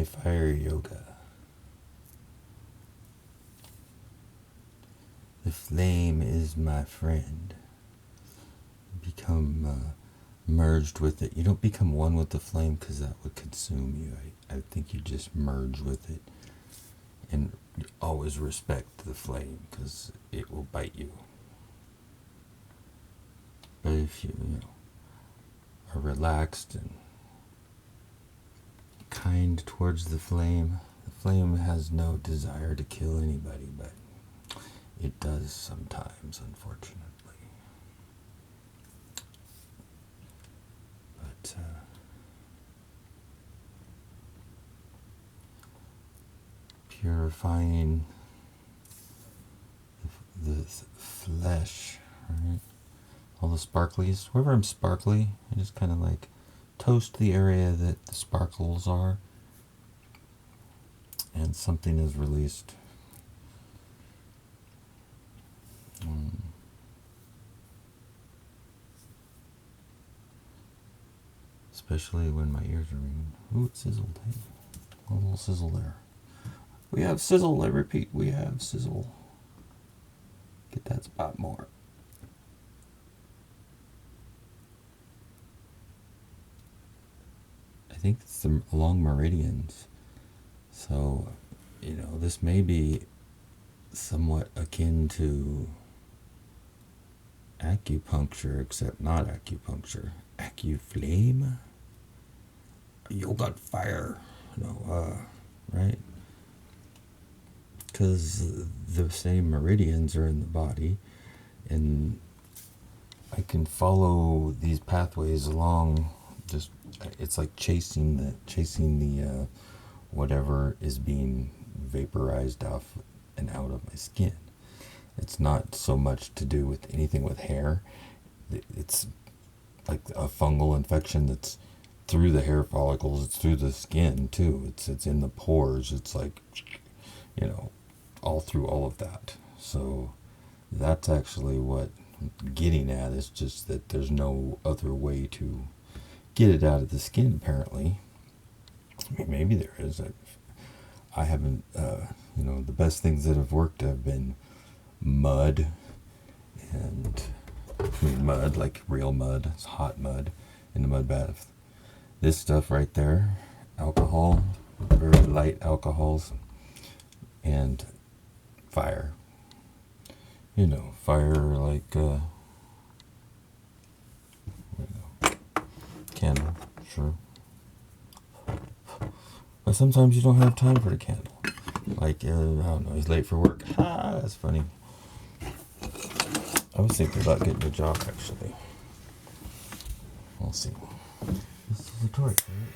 Hey, Fire Yoga. The flame is my friend. Become merged with it. You don't become one with the flame because that would consume you. I think you just merge with it and always respect the flame because it will bite you. But if you are relaxed and kind towards the flame has no desire to kill anybody, but it does sometimes, unfortunately. But purifying the flesh, right? All the sparklies. Wherever I'm sparkly, I just kind of like toast the area that the sparkles are, and something is released. Especially when my ears are ringing. Ooh, it sizzled. Hey, a little sizzle there. We have sizzle, I repeat, we have sizzle. Get that spot more. I think it's along meridians. So, this may be somewhat akin to acupuncture, except not acupuncture. Acuflame? Yoga fire. Right? Because the same meridians are in the body, and I can follow these pathways along. Just it's like chasing the whatever is being vaporized off and out of my skin. It's not so much to do with anything with hair. It's like a fungal infection that's through the hair follicles. It's through the skin too. It's in the pores. It's like, all through all of that. So that's actually what I'm getting at. Is just that there's no other way to get it out of the skin, apparently. I mean, maybe there is. I haven't, the best things that have worked have been mud, and mud, like real mud. It's hot mud in the mud bath. This stuff right there, alcohol, very light alcohols, and fire. Fire like candle, sure. But sometimes you don't have time for the candle. Like, I don't know, he's late for work. Ha, that's funny. I was thinking about getting a job, actually. We'll see. This is a torch, right?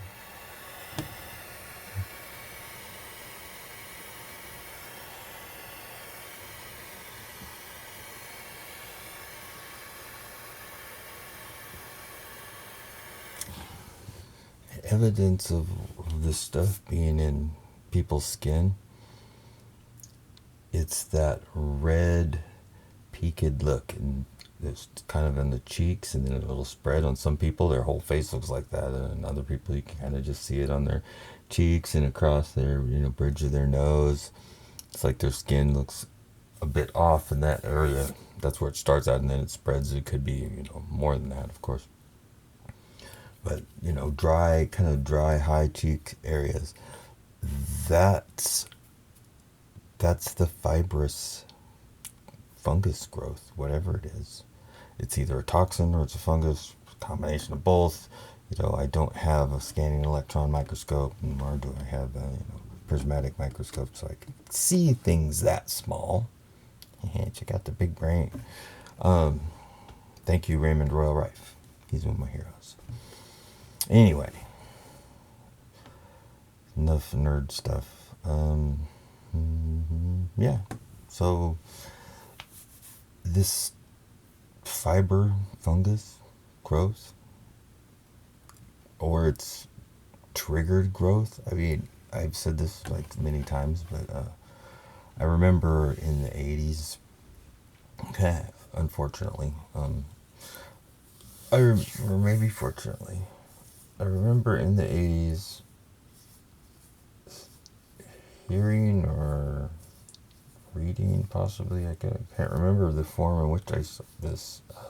Evidence of this stuff being in people's skin, it's that red peaked look, and it's kind of in the cheeks, and then it'll spread on some people. Their whole face looks like that, and other people you can kind of just see it on their cheeks and across their bridge of their nose. It's like their skin looks a bit off in that area. That's where it starts out, and then it spreads. It could be more than that, of course. But dry, kind of dry, high cheek areas. That's the fibrous fungus growth, whatever it is. It's either a toxin or it's a fungus, combination of both. I don't have a scanning electron microscope, nor do I have a prismatic microscope, so I can see things that small. Check out the big brain. Thank you, Raymond Royal Rife. He's one of my heroes. Anyway, enough nerd stuff. Yeah. So this fiber fungus growth, or it's triggered growth. I mean, I've said this like many times, but I remember in the 80s, unfortunately, or maybe fortunately, I remember in the 80s hearing or reading, possibly. I can't remember the form in which I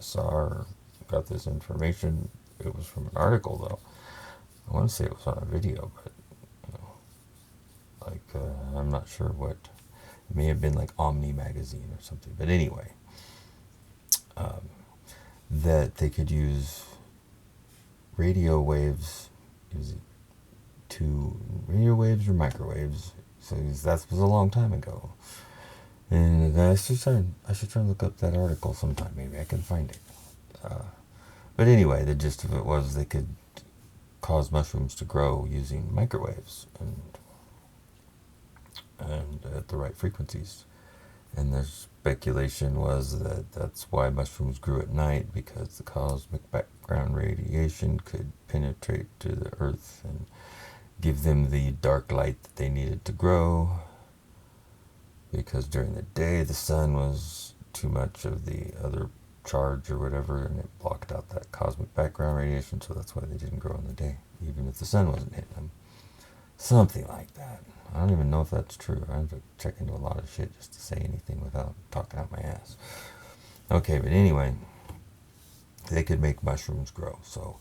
saw or got this information. It was from an article, though. I want to say it was on a video, but I'm not sure what. It may have been like Omni magazine or something. But anyway, that they could use radio waves. Is it radio waves or microwaves? So that was a long time ago. And I should try and look up that article sometime. Maybe I can find it. But anyway, the gist of it was they could cause mushrooms to grow using microwaves and at the right frequencies. And the speculation was that that's why mushrooms grew at night, because the cosmic background radiation could penetrate to the earth and give them the dark light that they needed to grow. Because during the day the sun was too much of the other charge or whatever, and it blocked out that cosmic background radiation, so that's why they didn't grow in the day, even if the sun wasn't hitting them. Something like that. I don't even know if that's true. I have to check into a lot of shit just to say anything without talking out my ass. Okay, but anyway, they could make mushrooms grow. So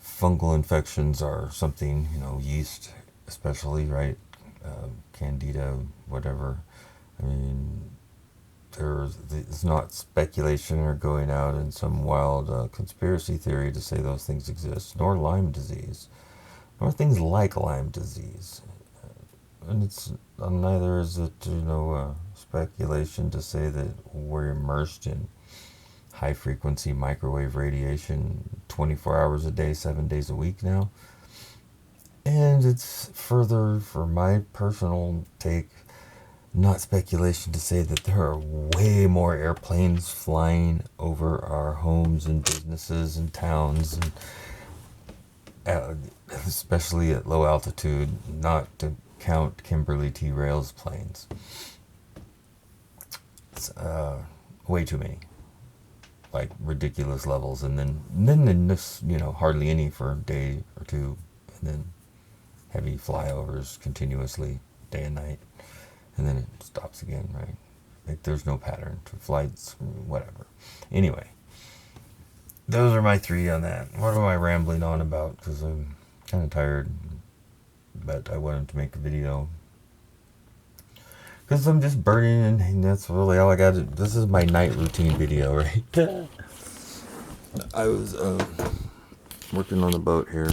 fungal infections are something, yeast especially, right? Candida, whatever. I mean, it's not speculation or going out in some wild conspiracy theory to say those things exist, nor Lyme disease, nor things like Lyme disease. And neither is it, speculation to say that we're immersed in high-frequency microwave radiation 24 hours a day, 7 days a week now. And it's further, for my personal take, not speculation to say that there are way more airplanes flying over our homes and businesses and towns, and especially at low altitude, not to count Kimberly T. Rails planes. It's way too many, like ridiculous levels, and then this, hardly any for a day or two, and then heavy flyovers continuously, day and night, and then it stops again, right? Like there's no pattern to flights, whatever. Anyway, those are my three on that. What am I rambling on about? Because I'm kind of tired, but I wanted to make a video. Because I'm just burning, and that's really all I got to do. This is my night routine video, right? I was working on the boat here.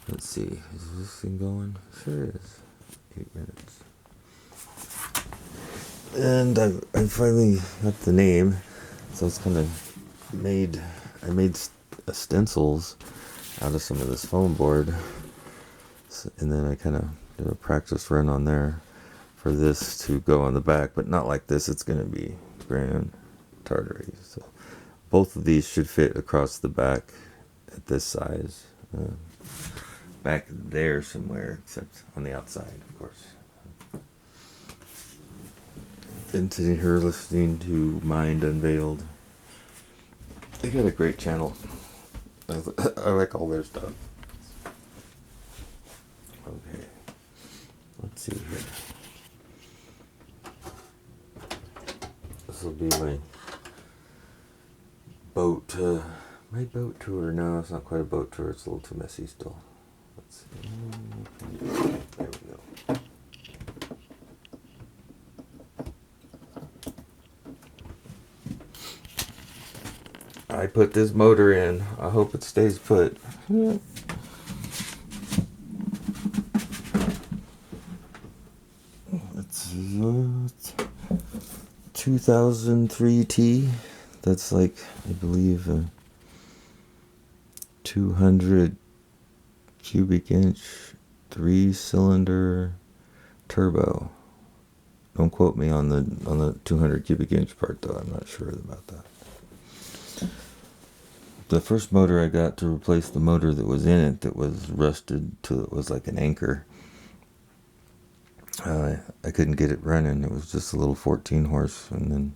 Let's see, is this thing going? Sure is. 8 minutes. And I finally got the name, so it's kind of I made stencils out of some of this foam board, and then I kind of did a practice run on there for this to go on the back, but not like this. It's going to be Grand Tartary. So both of these should fit across the back at this size. Back there somewhere, except on the outside, of course. Been sitting here listening to Mind Unveiled. They got a great channel. I like all their stuff. Okay, let's see here. This will be my boat tour. No, it's not quite a boat tour. It's a little too messy still. Let's see. There we go. I put this motor in. I hope it stays put. It's 2003T. That's like, I believe, a 200 cubic inch 3-cylinder turbo. Don't quote me on the 200 cubic inch part, though. I'm not sure about that. The first motor I got to replace the motor that was in it that was rusted till it was like an anchor. I couldn't get it running. It was just a little 14 horse, and then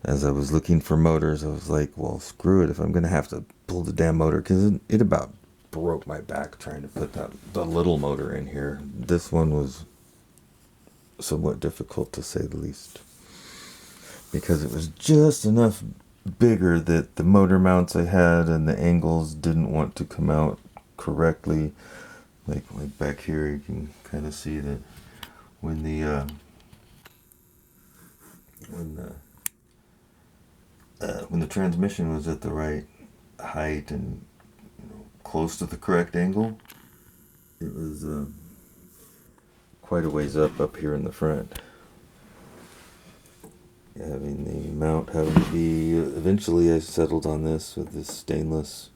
as I was looking for motors, I was like, well, screw it. If I'm going to have to pull the damn motor, because it about broke my back trying to put the little motor in here. This one was somewhat difficult, to say the least, because it was just enough bigger that the motor mounts I had and the angles didn't want to come out correctly. Like back here, you can kind of see that when the when the transmission was at the right height and close to the correct angle, it was quite a ways up here in the front. Having the mount having to be, eventually I settled on this with this stainless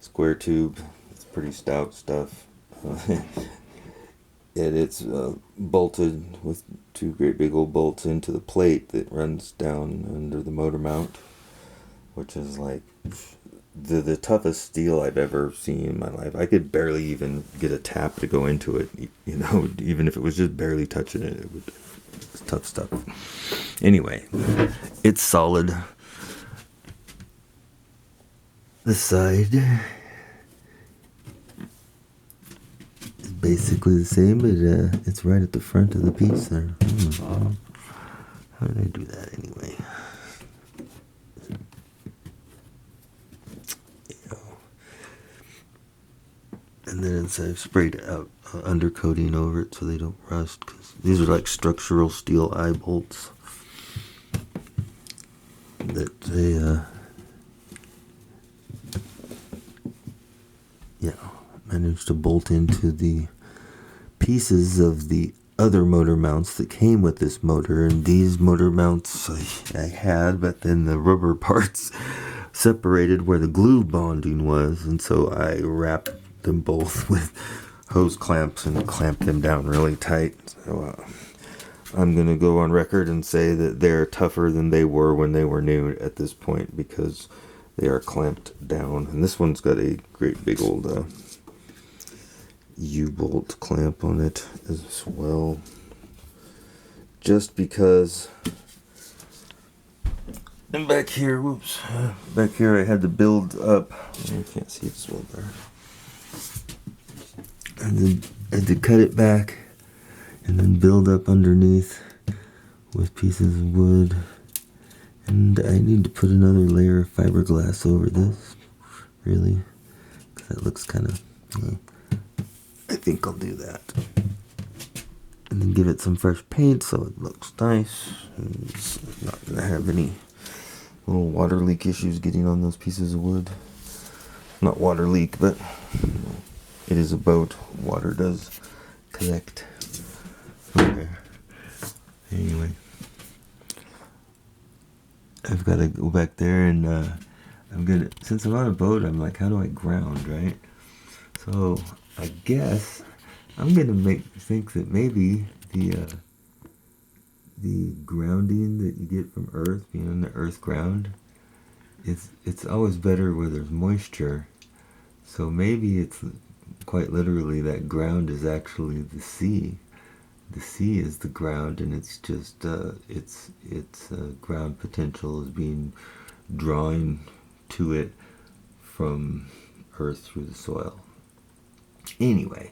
square tube. It's pretty stout stuff. And it's bolted with two great big old bolts into the plate that runs down under the motor mount, which is like the toughest steel I've ever seen in my life. I could barely even get a tap to go into it, even if it was just barely touching it. It's tough stuff. Anyway, it's solid. This side is basically the same, but it's right at the front of the piece there. How did I do that anyway? And then I've sprayed out undercoating over it so they don't rust, because these are like structural steel eye bolts that they managed to bolt into the pieces of the other motor mounts that came with this motor. And these motor mounts I had, but then the rubber parts separated where the glue bonding was, and so I wrapped them both with hose clamps and clamped them down really tight. So I'm going to go on record and say that they're tougher than they were when they were new at this point, because they are clamped down. And this one's got a great big old U-bolt clamp on it as well, just because. And back here, back here I had to build up. I can't see this well there. And then I had to cut it back and then build up underneath with pieces of wood. And I need to put another layer of fiberglass over this, really, because that looks kind of. I think I'll do that. And then give it some fresh paint so it looks nice. And it's not going to have any little water leak issues getting on those pieces of wood. Not water leak, but it is a boat. Water does collect. Okay. Anyway, I've got to go back there and since I'm on a boat, I'm like, how do I ground, right? So I guess I'm gonna think that maybe the grounding that you get from Earth, being on the Earth ground, it's always better where there's moisture. So maybe it's quite literally that ground is actually the sea. The sea is the ground, and it's just its ground potential is being drawn to it from Earth through the soil. Anyway,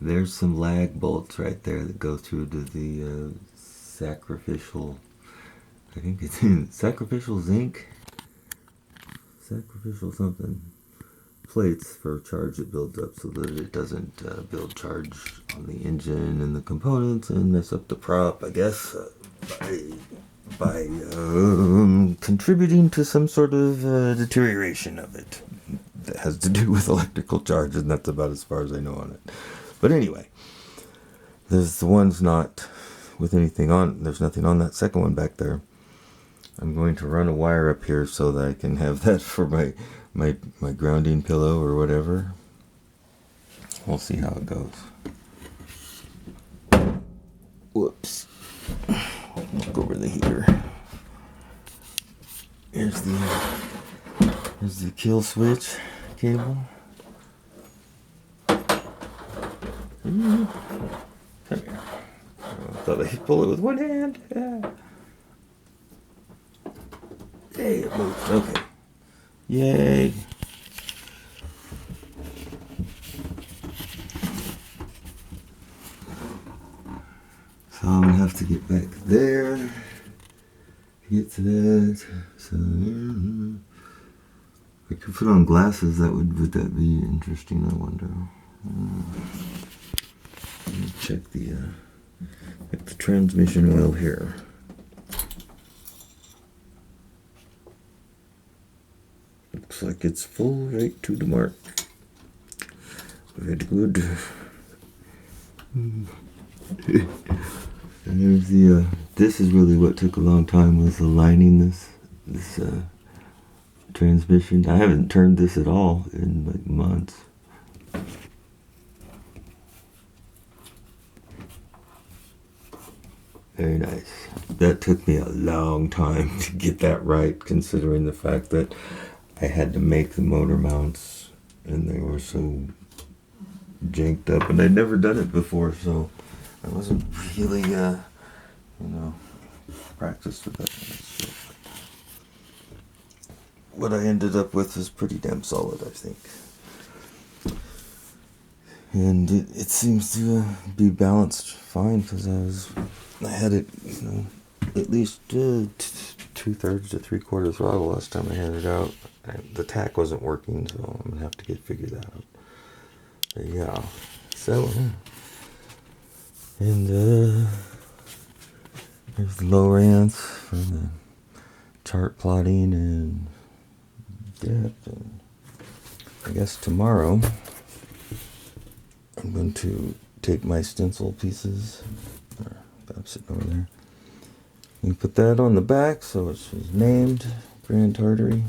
there's some lag bolts right there that go through to the sacrificial, I think it's in sacrificial zinc, sacrificial something, plates for charge that builds up so that it doesn't build charge on the engine and the components and mess up the prop, I guess, by contributing to some sort of deterioration of it that has to do with electrical charge, and that's about as far as I know on it. But anyway, there's the ones not with anything on. There's nothing on that second one back there. I'm going to run a wire up here so that I can have that for my grounding pillow or whatever. We'll see how it goes. Whoops. Look over the heater. Here's the kill switch cable. Come here. I thought I could pull it with one hand. Yeah. Hey, it moves. Okay. Yay. to get back there. Get to that. So I could put on glasses. Would that be interesting? I wonder. Let me check the transmission oil here. Looks like it's full right to the mark. Very good. And there's the this is really what took a long time, was aligning this transmission. I haven't turned this at all in like months. Very nice. That took me a long time to get that right, considering the fact that I had to make the motor mounts and they were so janked up, and I'd never done it before, so I wasn't really practiced with that kind of stuff. What I ended up with is pretty damn solid, I think. And it seems to be balanced fine, because I had it, at least 2/3 to 3/4 throttle last time I had it out. The tack wasn't working, so I'm gonna have to figure that out. But yeah, so and there's Lowrance for the chart plotting and depth. And I guess tomorrow I'm going to take my stencil pieces. I'm sitting over there. And put that on the back, so it's named Grand Tartary.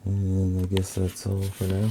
And I guess that's all for now.